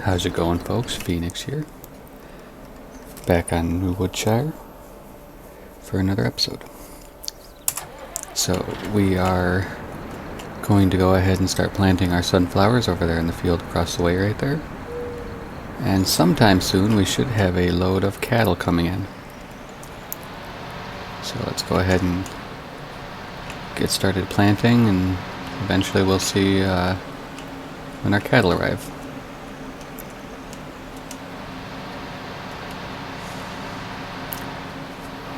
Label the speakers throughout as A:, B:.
A: How's it going, folks? Phoenix here, back on Woodshire for another episode. So we are going to go ahead and start planting our sunflowers over there in the field across the way right there. And sometime soon we should have a load of cattle coming in. So let's go ahead and get started planting, and eventually we'll see when our cattle arrive.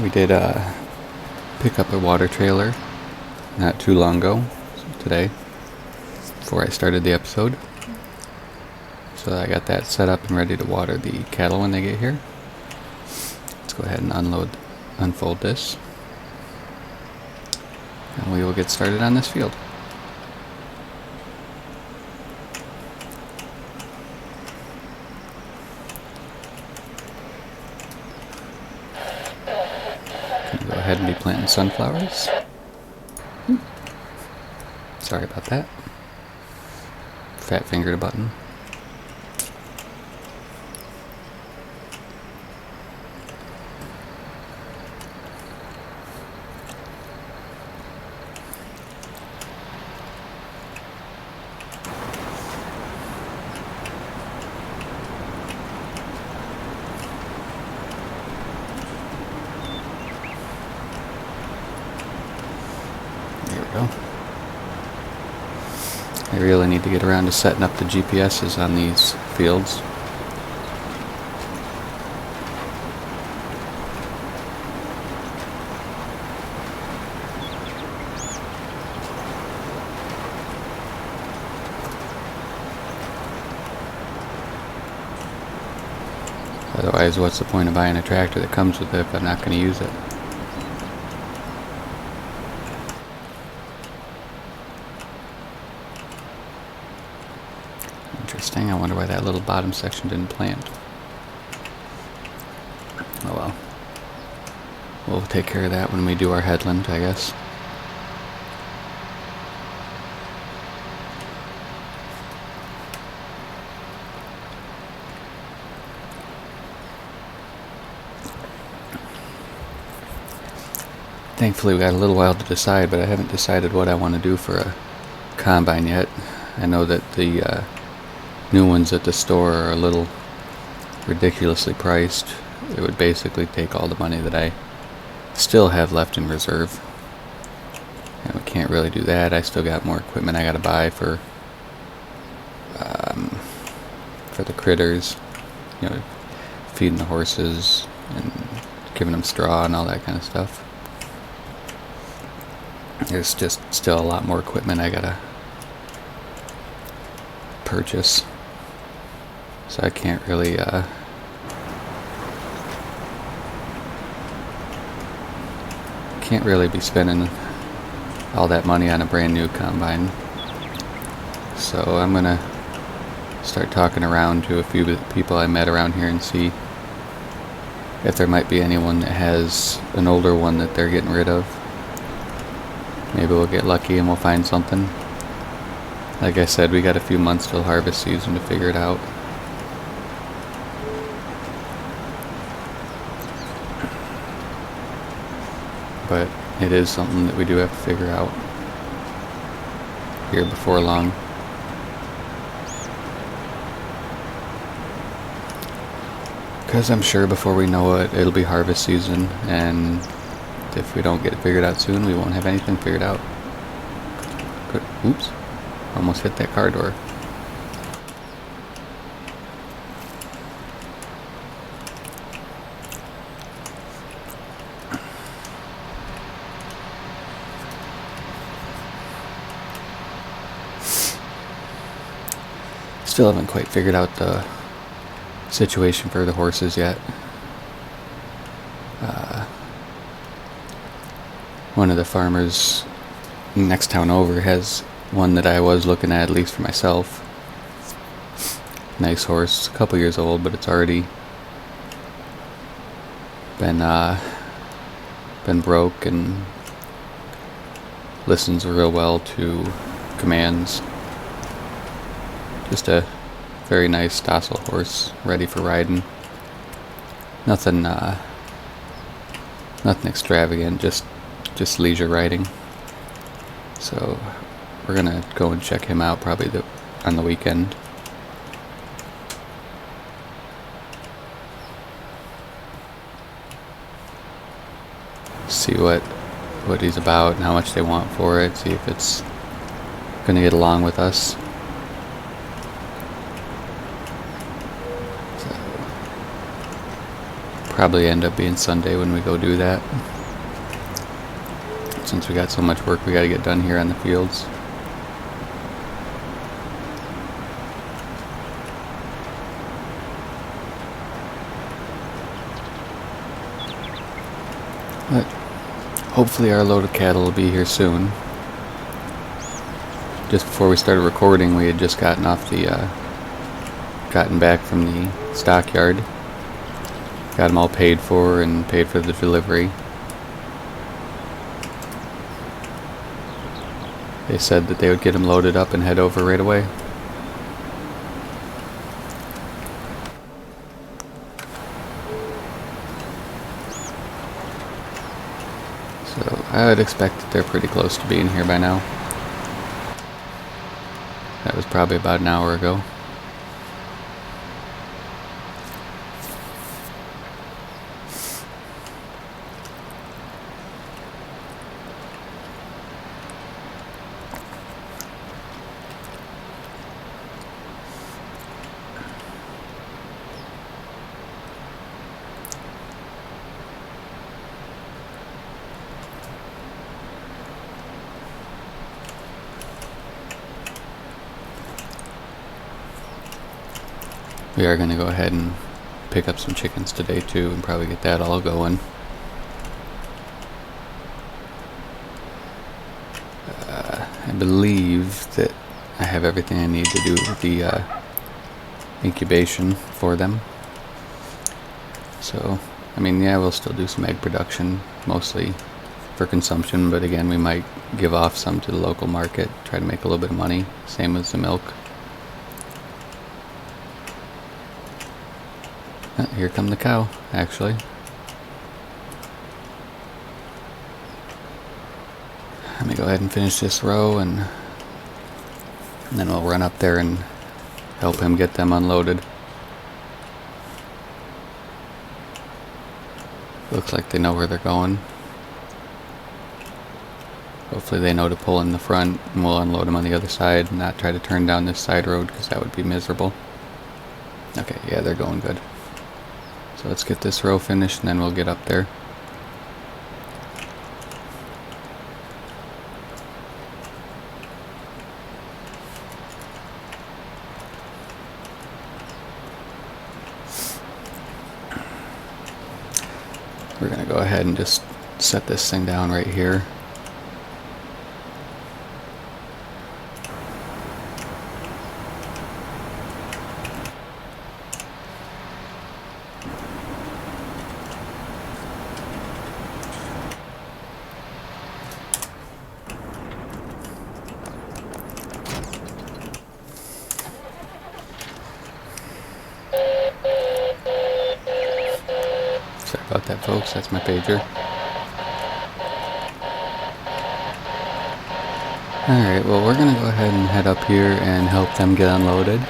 A: We did pick up a water trailer not too long ago, today, before I started the episode. So I got that set up and ready to water the cattle when they get here. Let's go ahead and unfold this, and we will get started on this field. Gonna go ahead and be planting sunflowers. Sorry about that. Fat fingered a button. I really need to get around to setting up the GPSs on these fields. Otherwise, what's the point of buying a tractor that comes with it if I'm not going to use it? Interesting. I wonder why that little bottom section didn't plant. Oh well. We'll take care of that when we do our headland, I guess. Thankfully we got a little while to decide, but I haven't decided what I want to do for a combine yet. I know that the new ones at the store are a little ridiculously priced. It would basically take all the money that I still have left in reserve, and we can't really do that. I still got more equipment I gotta buy for the critters, you know, feeding the horses and giving them straw and all that kind of stuff. There's just still a lot more equipment I gotta purchase, so I can't really be spending all that money on a brand new combine. So I'm gonna start talking around to a few people I met around here and see if there might be anyone that has an older one that they're getting rid of. Maybe we'll get lucky and we'll find something. Like I said, we got a few months till harvest season to figure it out. But it is something that we do have to figure out here before long. Because I'm sure before we know it, it'll be harvest season, and if we don't get it figured out soon, we won't have anything figured out. Good. Oops. Almost hit that car door. Still haven't quite figured out the situation for the horses yet. One of the farmers next town over has one that I was looking at least for myself. Nice horse, a couple years old, but it's already been broke and listens real well to commands. Just a Very nice, docile horse, ready for riding. Nothing, nothing extravagant, just leisure riding. So we're gonna go and check him out probably on the weekend. See what he's about and how much they want for it. See if it's gonna get along with us. So probably end up being Sunday when we go do that, since we got so much work we gotta get done here on the fields. But hopefully our load of cattle will be here soon. Just before we started recording, we had just gotten back from the stockyard. Got them all paid for and paid for the delivery. They said that they would get them loaded up and head over right away. So I would expect that they're pretty close to being here by now. That was probably about an hour ago. We are going to go ahead and pick up some chickens today too, and probably get that all going. I believe that I have everything I need to do with the incubation for them. So, I mean, yeah, we'll still do some egg production, mostly for consumption, but again, we might give off some to the local market, try to make a little bit of money, same as the milk. Here come the cow, actually. Let me go ahead and finish this row, and then we'll run up there and help him get them unloaded. Looks like they know where they're going. Hopefully they know to pull in the front, and we'll unload them on the other side and not try to turn down this side road, because that would be miserable. Okay, yeah, they're going good. So let's get this row finished and then we'll get up there. We're going to go ahead and just set this thing down right here. Sorry about that, folks. That's my pager. Alright, well, we're going to go ahead and head up here and help them get unloaded.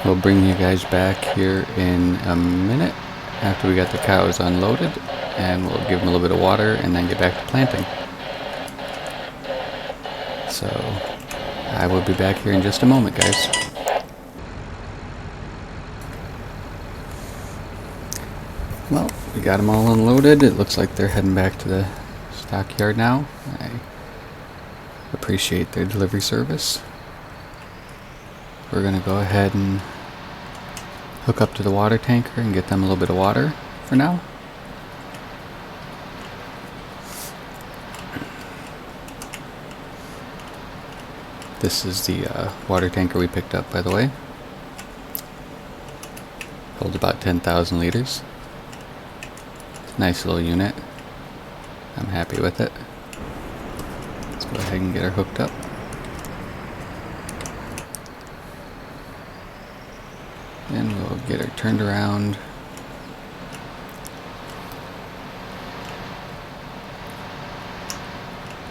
A: We'll bring you guys back here in a minute after we got the cows unloaded, and we'll give them a little bit of water and then get back to planting. So, I will be back here in just a moment, guys. Well, we got them all unloaded. It looks like they're heading back to the stockyard now. I appreciate their delivery service. We're going to go ahead and hook up to the water tanker and get them a little bit of water for now. This is the water tanker we picked up, by the way. Holds about 10,000 liters. Nice little unit. I'm happy with it. Let's go ahead and get her hooked up. And we'll get her turned around.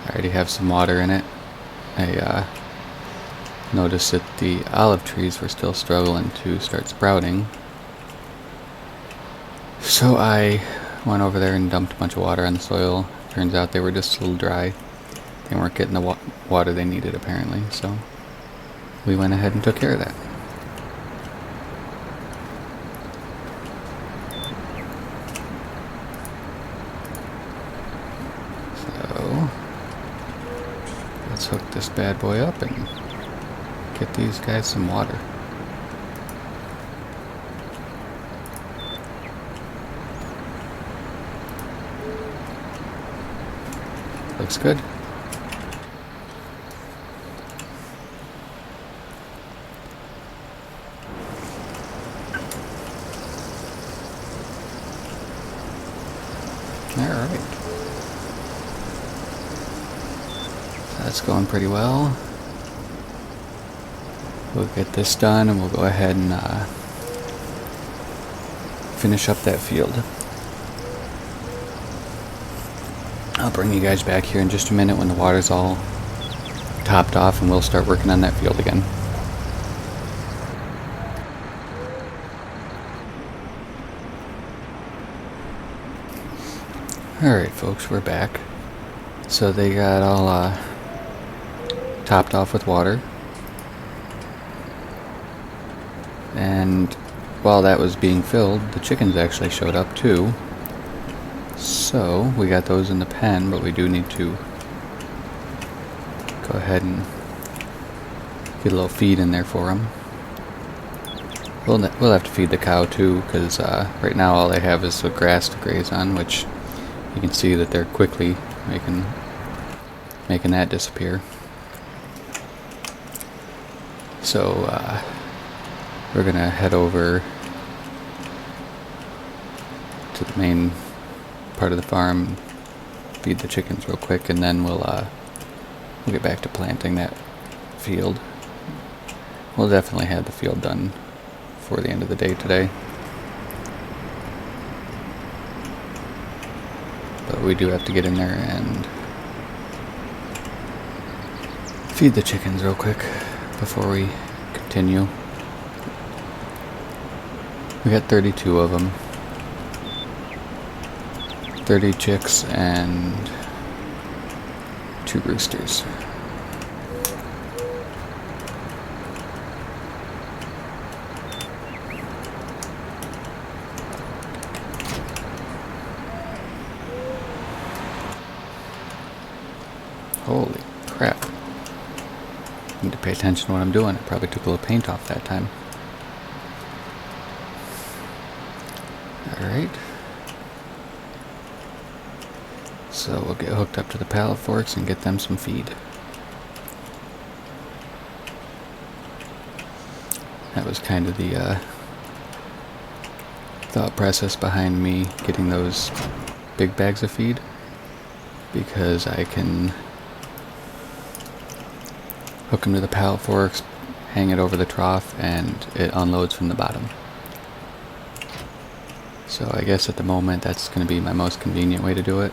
A: I already have some water in it. I noticed that the olive trees were still struggling to start sprouting. So I went over there and dumped a bunch of water on the soil. Turns out they were just a little dry. They weren't getting the water they needed apparently, so we went ahead and took care of that. So let's hook this bad boy up and get these guys some water. Looks good. Alright. That's going pretty well. We'll get this done and we'll go ahead and finish up that field. I'll bring you guys back here in just a minute when the water's all topped off and we'll start working on that field again. Alright folks, we're back. So they got all topped off with water. And while that was being filled, the chickens actually showed up too. So we got those in the pen, but we do need to go ahead and get a little feed in there for them. We'll have to feed the cow too, because right now all they have is the grass to graze on, which you can see that they're quickly making that disappear. So we're gonna head over to the main part of the farm, feed the chickens real quick, and then we'll get back to planting that field. We'll definitely have the field done before the end of the day today. But we do have to get in there and feed the chickens real quick before we continue. We got 32 of them. 30 chicks and 2 roosters. Holy crap. I need to pay attention to what I'm doing. I probably took a little paint off that time. Alright. So we'll get hooked up to the pallet forks and get them some feed. That was kind of the thought process behind me getting those big bags of feed, because I can hook them to the pallet forks, hang it over the trough, and it unloads from the bottom. So I guess at the moment that's going to be my most convenient way to do it.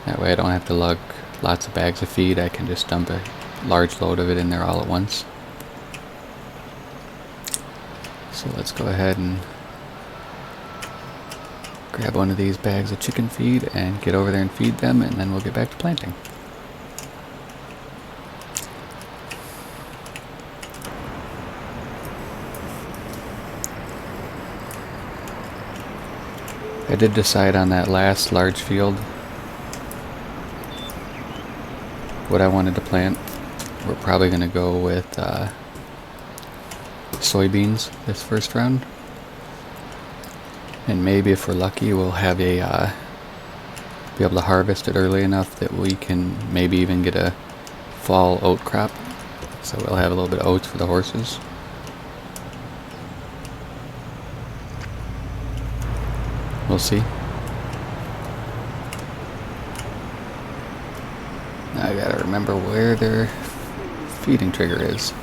A: That way I don't have to lug lots of bags of feed. I can just dump a large load of it in there all at once. So let's go ahead and grab one of these bags of chicken feed and get over there and feed them, and then we'll get back to planting. I did decide on that last large field what I wanted to plant. We're probably going to go with soybeans this first round, and maybe if we're lucky we'll have a be able to harvest it early enough that we can maybe even get a fall oat crop, so we'll have a little bit of oats for the horses. We'll see. Now I gotta remember where their feeding trigger is.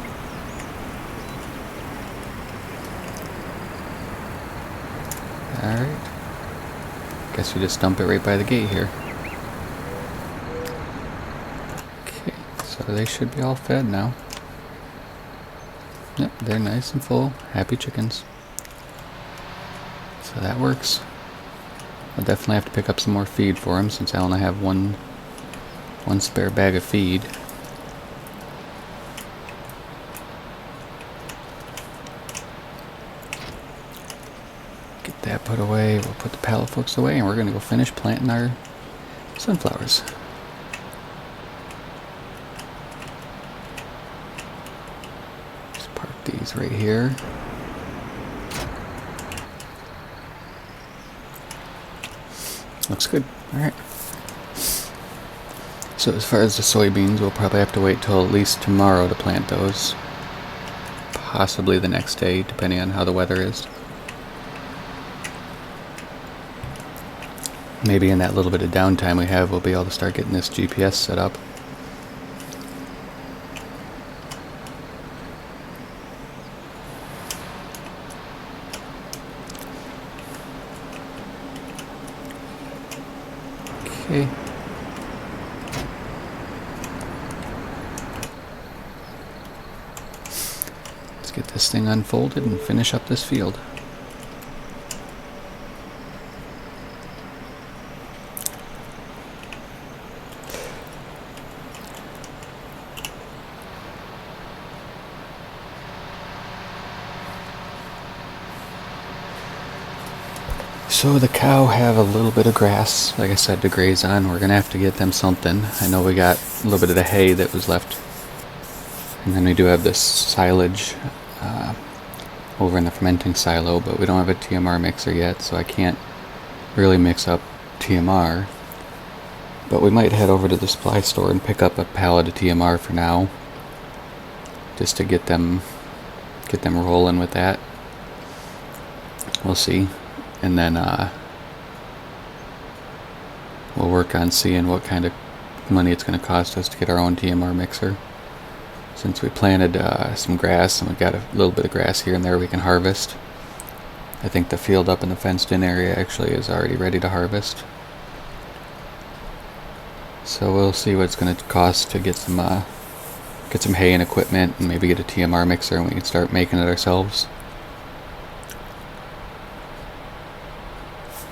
A: Alright. Guess you just dump it right by the gate here. Okay, so they should be all fed now. Yep, they're nice and full. Happy chickens. So that works. I'll definitely have to pick up some more feed for them since I only have one spare bag of feed. Get that put away. We'll put the pallet forks away and we're going to go finish planting our sunflowers. Just park these right here. Looks good. Alright. So as far as the soybeans, we'll probably have to wait till at least tomorrow to plant those. Possibly the next day, depending on how the weather is. Maybe in that little bit of downtime we have, we'll be able to start getting this GPS set up. Okay. Let's get this thing unfolded and finish up this field. So the cow have a little bit of grass, like I said, to graze on. We're going to have to get them something. I know we got a little bit of the hay that was left. And then we do have this silage over in the fermenting silo, but we don't have a TMR mixer yet, so I can't really mix up TMR. But we might head over to the supply store and pick up a pallet of TMR for now, just to get them rolling with that. We'll see. And then we'll work on seeing what kind of money it's going to cost us to get our own TMR mixer. Since we planted some grass and we got a little bit of grass here and there we can harvest. I think the field up in the fenced in area actually is already ready to harvest. So we'll see what it's going to cost to get some hay and equipment and maybe get a TMR mixer and we can start making it ourselves.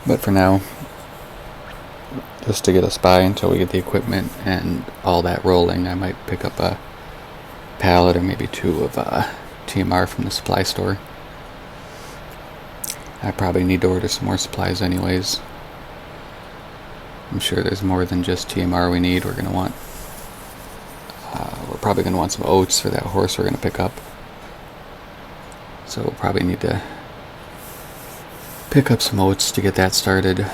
A: But for now, just to get us by until we get the equipment and all that rolling, I might pick up a pallet or maybe two of TMR from the supply store. I probably need to order some more supplies anyways. I'm sure there's more than just TMR we need. We're probably going to want some oats for that horse we're going to pick up. So we'll probably need to pick up some oats to get that started,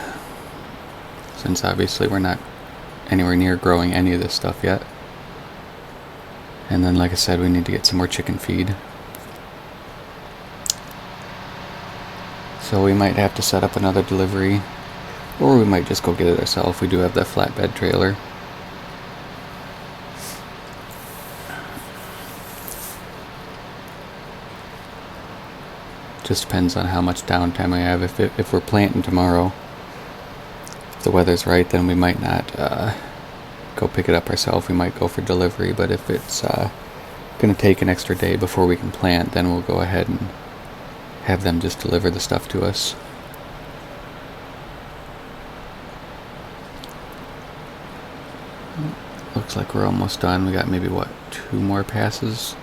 A: since obviously we're not anywhere near growing any of this stuff yet. And then, like I said, we need to get some more chicken feed. So we might have to set up another delivery, or we might just go get it ourselves. We do have that flatbed trailer. Just depends on how much downtime we have. If we're planting tomorrow, if the weather's right, then we might not go pick it up ourselves. We might go for delivery. But if it's going to take an extra day before we can plant, then we'll go ahead and have them just deliver the stuff to us. Looks like we're almost done. We got maybe, what, 2 more passes?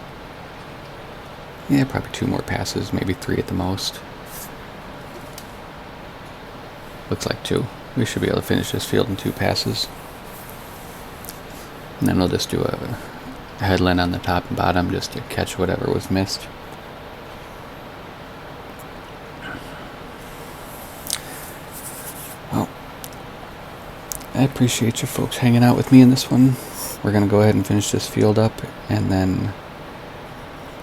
A: Yeah, probably 2 more passes, maybe 3 at the most. Looks like 2. We should be able to finish this field in 2 passes. And then we'll just do a headland on the top and bottom just to catch whatever was missed. Well, I appreciate you folks hanging out with me in this one. We're going to go ahead and finish this field up, and then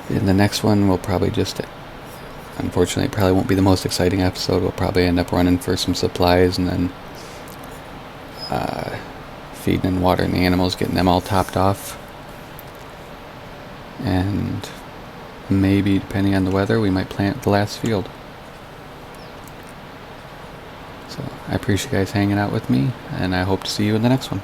A: in the next one, we'll probably just, unfortunately, it probably won't be the most exciting episode. We'll probably end up running for some supplies and then feeding and watering the animals, getting them all topped off. And maybe, depending on the weather, we might plant the last field. I appreciate you guys hanging out with me, and I hope to see you in the next one.